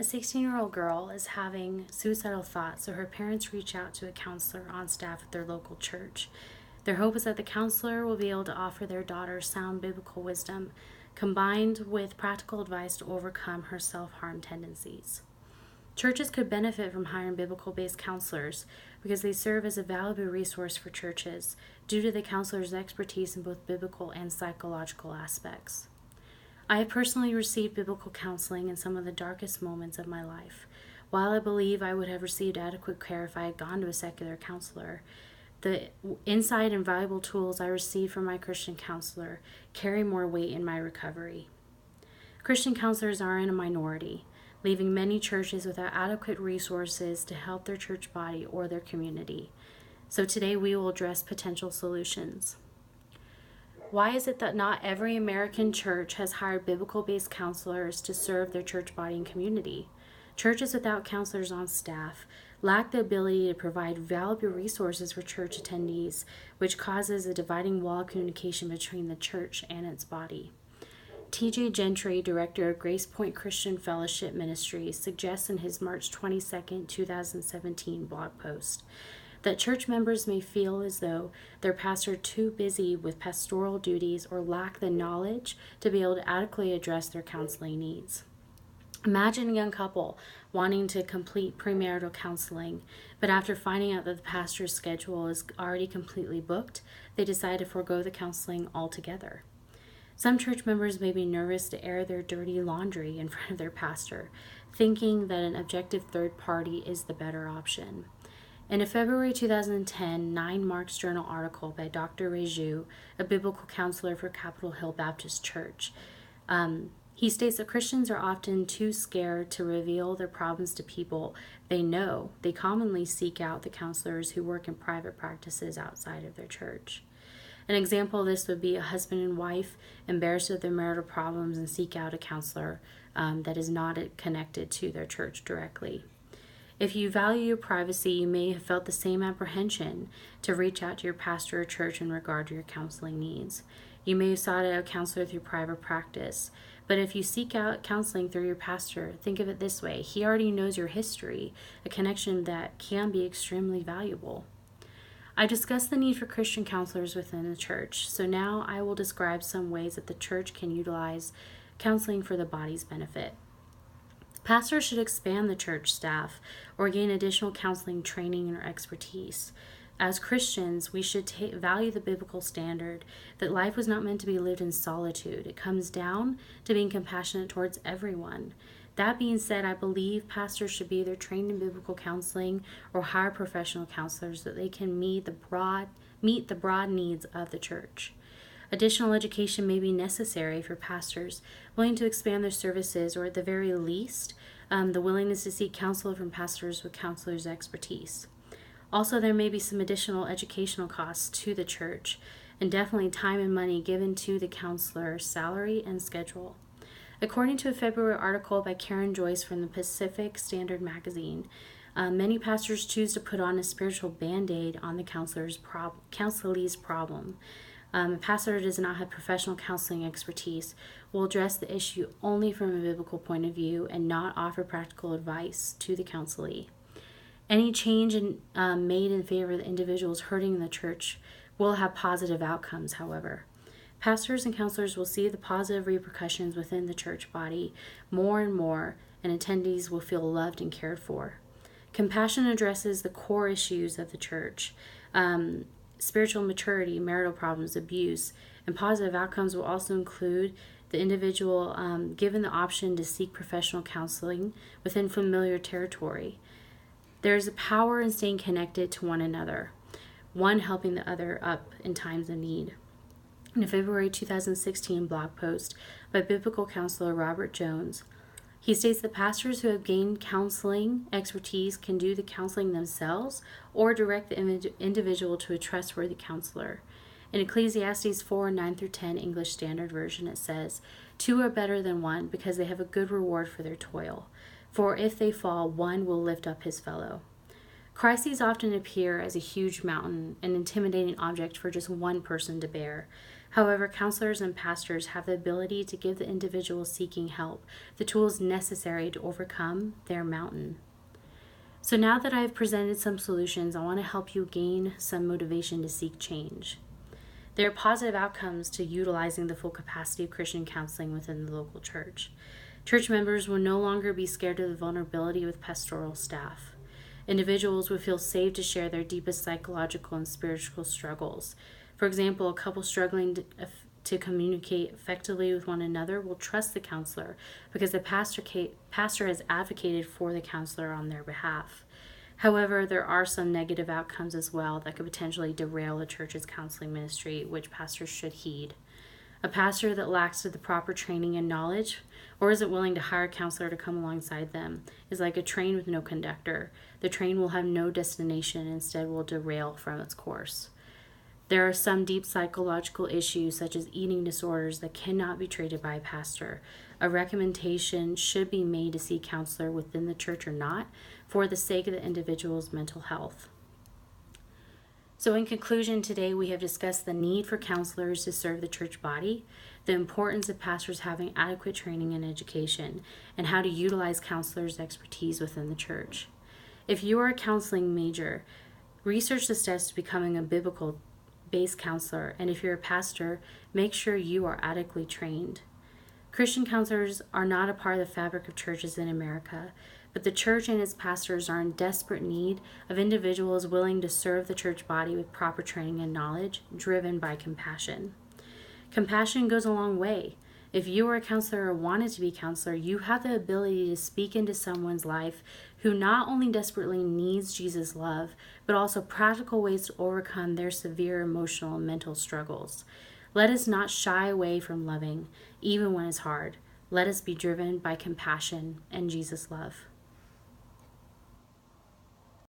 A 16-year-old girl is having suicidal thoughts, so her parents reach out to a counselor on staff at their local church. Their hope is that the counselor will be able to offer their daughter sound biblical wisdom, combined with practical advice to overcome her self-harm tendencies. Churches could benefit from hiring biblical-based counselors because they serve as a valuable resource for churches due to the counselor's expertise in both biblical and psychological aspects. I have personally received biblical counseling in some of the darkest moments of my life. While I believe I would have received adequate care if I had gone to a secular counselor, the insight and valuable tools I received from my Christian counselor carry more weight in my recovery. Christian counselors are in a minority, leaving many churches without adequate resources to help their church body or their community. So today we will address potential solutions. Why is it that not every American church has hired biblical-based counselors to serve their church body and community? Churches without counselors on staff lack the ability to provide valuable resources for church attendees, which causes a dividing wall of communication between the church and its body. T.J. Gentry, director of Grace Point Christian Fellowship Ministries, suggests in his March 22, 2017 blog post that church members may feel as though their pastor is too busy with pastoral duties or lack the knowledge to be able to adequately address their counseling needs. Imagine a young couple wanting to complete premarital counseling, but after finding out that the pastor's schedule is already completely booked, they decide to forego the counseling altogether. Some church members may be nervous to air their dirty laundry in front of their pastor, thinking that an objective third party is the better option. In a February 2010 Nine Marks Journal article by Dr. Ray Zhu, a biblical counselor for Capitol Hill Baptist Church, he states that Christians are often too scared to reveal their problems to people they know. They commonly seek out the counselors who work in private practices outside of their church. An example of this would be a husband and wife embarrassed of their marital problems and seek out a counselor that is not connected to their church directly. If you value your privacy, you may have felt the same apprehension to reach out to your pastor or church in regard to your counseling needs. You may have sought out a counselor through private practice, but if you seek out counseling through your pastor, think of it this way: he already knows your history, a connection that can be extremely valuable. I discussed the need for Christian counselors within the church, so now I will describe some ways that the church can utilize counseling for the body's benefit. Pastors should expand the church staff or gain additional counseling training or expertise. As Christians, we should value the biblical standard that life was not meant to be lived in solitude. It comes down to being compassionate towards everyone. That being said, I believe pastors should be either trained in biblical counseling or hire professional counselors so that they can meet the broad needs of the church. Additional education may be necessary for pastors willing to expand their services, or at the very least, the willingness to seek counsel from pastors with counselors' expertise. Also, there may be some additional educational costs to the church, and definitely time and money given to the counselor's salary and schedule. According to a February article by Karen Joyce from the Pacific Standard magazine, many pastors choose to put on a spiritual band-aid on the counselee's problem. A pastor who does not have professional counseling expertise will address the issue only from a biblical point of view and not offer practical advice to the counselee. Any change made in favor of the individuals hurting the church will have positive outcomes, however. Pastors and counselors will see the positive repercussions within the church body more and more, and attendees will feel loved and cared for. Compassion addresses the core issues of the church. Spiritual maturity, marital problems, abuse, and positive outcomes will also include the individual given the option to seek professional counseling within familiar territory. There is a power in staying connected to one another, one helping the other up in times of need. In a February 2016 blog post by biblical counselor Robert Jones, he states that pastors who have gained counseling expertise can do the counseling themselves or direct the individual to a trustworthy counselor. In Ecclesiastes 4:9-10 English Standard Version, it says, "Two are better than one because they have a good reward for their toil. For if they fall, one will lift up his fellow." Crises often appear as a huge mountain, an intimidating object for just one person to bear. However, counselors and pastors have the ability to give the individual seeking help the tools necessary to overcome their mountain. So now that I've presented some solutions, I want to help you gain some motivation to seek change. There are positive outcomes to utilizing the full capacity of Christian counseling within the local church. Church members will no longer be scared of the vulnerability with pastoral staff. Individuals would feel safe to share their deepest psychological and spiritual struggles. For example, a couple struggling to communicate effectively with one another will trust the counselor because the pastor has advocated for the counselor on their behalf. However, there are some negative outcomes as well that could potentially derail a church's counseling ministry, which pastors should heed. A pastor that lacks the proper training and knowledge or isn't willing to hire a counselor to come alongside them is like a train with no conductor. The train will have no destination and instead will derail from its course. There are some deep psychological issues such as eating disorders that cannot be treated by a pastor. A recommendation should be made to see a counselor within the church or not for the sake of the individual's mental health. So in conclusion, today we have discussed the need for counselors to serve the church body, the importance of pastors having adequate training and education, and how to utilize counselors' expertise within the church. If you are a counseling major, research the steps to becoming a biblical-based counselor, and if you're a pastor, make sure you are adequately trained. Christian counselors are not a part of the fabric of churches in America, but the church and its pastors are in desperate need of individuals willing to serve the church body with proper training and knowledge, driven by compassion. Compassion goes a long way. If you are a counselor or wanted to be a counselor, you have the ability to speak into someone's life who not only desperately needs Jesus' love, but also practical ways to overcome their severe emotional and mental struggles. Let us not shy away from loving, even when it's hard. Let us be driven by compassion and Jesus' love.